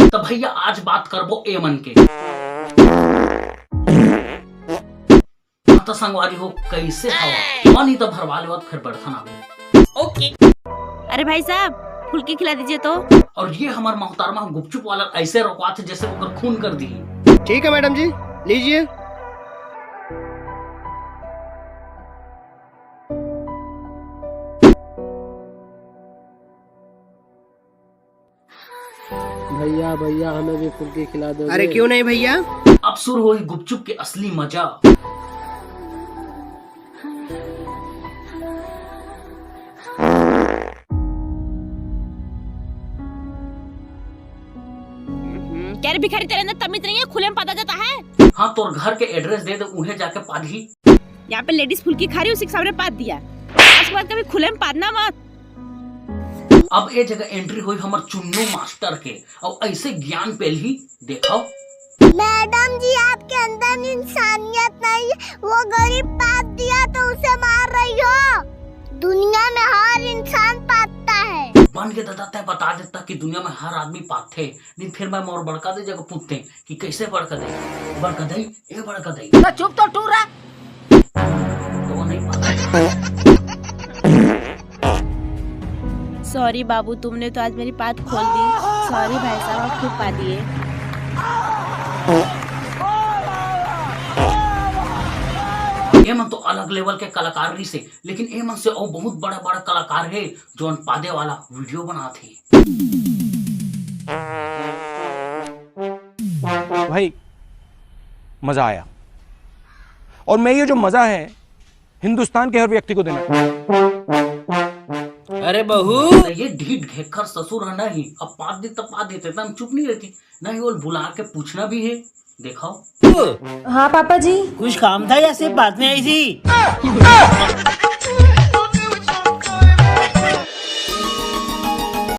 तो भैया आज बात करबो ए मन के तो संगवारी हो कैसे हवा पानी तो भरवा ले फिर बर्तन आवे। ओके। अरे भाई साहब फुल्की खिला दीजिए तो। और ये हमार मोहतरमा गुपचुप वाला ऐसे रोकवा थे जैसे वो खून कर दी। ठीक है मैडम जी, लीजिए। भैया भैया हमें भी फुल्की खिला दो। अरे क्यों नहीं भैया। अब शुरू हुई गुपचुप के असली मजा। क्या रे भिखारी तेरे अंदर तमीज नहीं है, खुले में पता जाता है। हाँ तोर घर के एड्रेस दे दे उन्हें जाके पादी। यहाँ पे लेडीज फुल्की खा रही उसी के सामने पाद दिया। आज बाद कभी खुले में पादना मत। अब ये जगह एंट्री हुई हमार चुन्नू मास्टर के और ऐसे ज्ञान पे ही देखो। मैडम जी आपके अंदर इंसानियत नहीं, वो गरीब पाद दिया तो उसे मार रही हो। दुनिया में हर इंसान पादता है। बन के दादा बता देता कि दुनिया में हर आदमी पाते नहीं, फिर मैं मोर बड़का दे जगह पूछते कि कैसे बड़का दे ये बड़का दे तो चुप तो टूरा तो वो नहीं पाता। सॉरी बाबू, तुमने तो आज मेरी बात खोल दी। सॉरी भाई साहब, आप खुद पा दिए। एमन तो अलग लेवल के कलाकार रही से, लेकिन एमन से और बहुत बड़ा बड़ा कलाकार है जो पादे वाला वीडियो बनाते। भाई मजा आया, और मैं ये जो मजा है हिंदुस्तान के हर व्यक्ति को देना। अरे बहू ये ढीठ घेकर ससुर है नहीं, अब पाद दे तब पाद देते हम चुप नहीं रहती नहीं, वो बुला के पूछना भी है। देखो हाँ पापा जी। कुछ काम था या सिर्फ बात में आई थी?